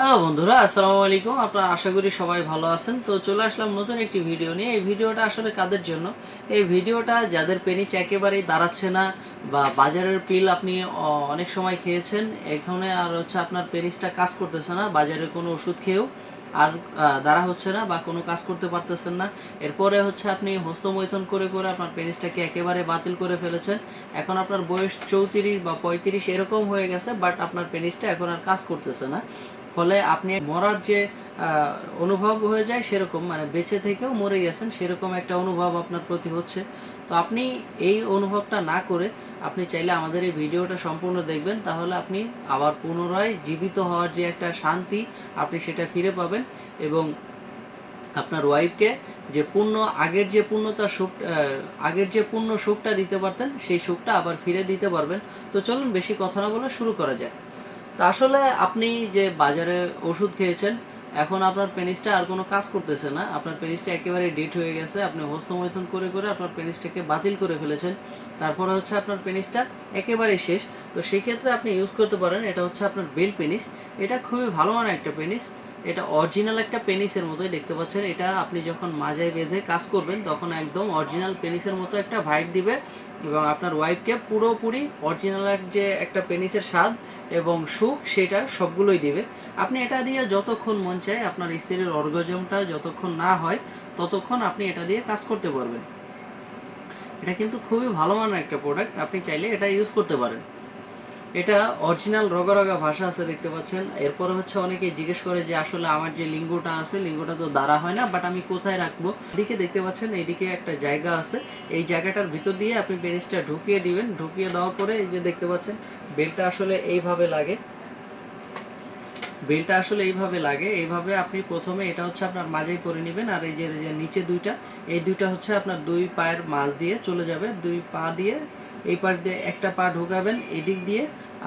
Hello বন্ধুরা, আসসালামু আলাইকুম। আপনারা আশা করি সবাই ভালো আছেন। তো চলে আসলাম নতুন একটি ভিডিও নিয়ে। এই ভিডিওটা আসলে কাদের জন্য? এই ভিডিওটা যাদের পেনিস একেবারেই দাঁড়াচ্ছে না, বা বাজারের পিল আপনি অনেক সময় খেয়েছেন, এখানে আর আপনার পেনিসটা কাজ করতেছে না, বাজারের কোনো ওষুধ খেয়েও আর দাঁড়া হচ্ছে না বা কোনো কাজ করতে পারতেছেন না। এরপরে আপনি হস্তমৈথুন করে করে আপনার পেনিসটাকে একেবারে বাতিল করে ফেলেছেন। এখন আপনার বয়স 34 বা 35 এরকম হয়ে গেছে, বাট আপনার পেনিসটা এখন আর কাজ করতেছে না। ফলে আপনি মরার যে অনুভব হয়ে যায়, সেরকম মানে বেঁচে থেকেও মরে গেছেন সেরকম একটা অনুভব আপনার প্রতি হচ্ছে। তো আপনি এই অনুভবটা না করে আপনি চাইলে আমাদের এই ভিডিওটা সম্পূর্ণ দেখবেন, তাহলে আপনি আবার পুনরায় জীবিত হওয়ার যে একটা শান্তি আপনি সেটা ফিরে পাবেন, এবং আপনার ওয়াইফকে যে আগের যে পূর্ণ সুখটা দিতে পারতেন, সেই সুখটা আবার ফিরে দিতে পারবেন। তো চলুন বেশি কথা না বলে শুরু করা যায়। তা আসলে আপনি যে বাজারে ওষুধ খেয়েছেন, এখন আপনার পেনিসটা আর কোনো কাজ করতেছে না, আপনার পেনিসটা একেবারে ডেট হয়ে গেছে। আপনি হস্তমৈথুন করে করে আপনার পেনিসটাকে বাতিল করে ফেলেছেন। তারপরে আপনার পেনিসটা একেবারে শেষ। তো সেই ক্ষেত্রে আপনি ইউজ করতে পারেন, এটা আপনার বেল পেনিস। এটা খুবই ভালো মানের একটা পেনিস। এটা অরিজিনাল একটা পেনিসের মতোই দেখতে পাচ্ছেন। এটা আপনি যখন মাজায় বেঁধে কাজ করবেন তখন একদম অরিজিনাল পেনিসের মতো একটা ভাইব দিবে, এবং আপনার ওয়াইফকে পুরোপুরি অরিজিনাল যে একটা পেনিসের স্বাদ এবং সুখ সেটা সবগুলোই দিবে। আপনি এটা দিয়ে যতক্ষণ মন চায়, আপনার স্ত্রীর অর্গাজমটা যতক্ষণ না হয় ততক্ষণ আপনি এটা দিয়ে কাজ করতে পারবেন। এটা কিন্তু খুবই ভালো মানের একটা প্রোডাক্ট, আপনি চাইলে এটা ইউজ করতে পারেন। এটা অরিজিনাল রগা রগা ভাষা আছে দেখতে পাচ্ছেন। এরপরে অনেকেই জিজ্ঞেস করে যে আসলে আমার যে লিঙ্গটা আছে, লিঙ্গটা তো দাঁড়া হয় না, বাট আমি কোথায় রাখবো? এদিকে দেখতে পাচ্ছেন, এইদিকে একটা জায়গা আছে। এই জায়গাটার ভিতর দিয়ে আপনি পেনিসটা ঢুকিয়ে দিবেন। ঢুকিয়ে দেওয়ার পরে এই যে দেখতে পাচ্ছেন, বেলটা আসলে এইভাবে লাগে। এইভাবে আপনি প্রথমে এটা আপনার মাঝেই করে নেবেন, আর এই যে নিচে দুইটা, এই দুইটা আপনার দুই পায়ের মাঝ দিয়ে চলে যাবে। দুই পা দিয়ে এই পাশ দিয়ে একটা পা ঢুকাবেন এদিক দিয়ে,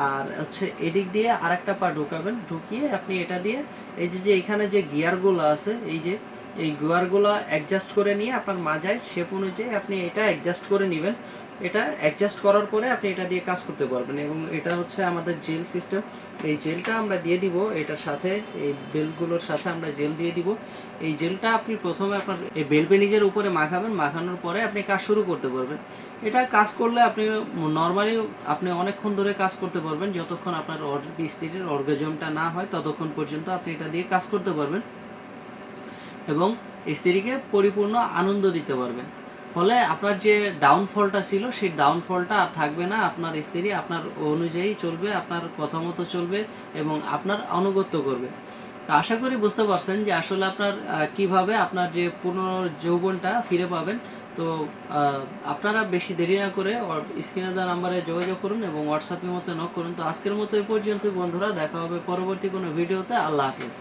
আর এদিক দিয়ে আরেকটা পা ঢুকাবেন। ঢুকিয়ে আপনি এটা দিয়ে এই যে এখানে যে গিয়ারগুলো আছে, এই গিয়ারগুলো অ্যাডজাস্ট করে নিয়ে আপনার মাজায় শেপ অনুযায়ী আপনি এটা অ্যাডজাস্ট করে নেবেন। এটা অ্যাডজাস্ট করার পরে আপনি এটা দিয়ে কাজ করতে পারবেন। এবং এটা আমাদের জেল সিস্টেম। এই জেলটা আমরা দিয়ে দিব এটার সাথে, এই বেলগুলোর সাথে আমরা জেল দিয়ে দিব। এই জেলটা আপনি প্রথমে আপনার এই বেল পেনিজের উপরে মাখাবেন। মাখানোর পরে আপনি কাজ শুরু করতে পারবেন। এটা কাজ করলে আপনি নর্মালি আপনি অনেকক্ষণ ধরে কাজ করতে পারবেন, যতক্ষণ আপনার স্ত্রীর অর্গাজমটা না হয় ততক্ষণ পর্যন্ত আপনি এটা দিয়ে কাজ করতে পারবেন, এবং স্ত্রীকে পরিপূর্ণ আনন্দ দিতে পারবেন। ফলে আপনার যে ডাউনফলটা ছিল, সেই ডাউনফলটা আর থাকবে না। আপনার স্ত্রী আপনার অনুযায়ী চলবে, আপনার কথা মতো চলবে, এবং আপনার আনুগত্য করবে। তো আশা করি বুঝতে পারছেন যে আসলে আপনার কিভাবে আপনার যে পুনর্যৌবনটা ফিরে পাবেন। তো আপনারা বেশি দেরি না করে স্ক্রিনে দেওয়া নাম্বারে যোগাযোগ করুন এবং হোয়াটসঅ্যাপের মতো নক করুন। তো আজকের মতো এই পর্যন্তই বন্ধুরা, দেখা হবে পরবর্তী কোনো ভিডিওতে। আল্লাহ হাফিজ।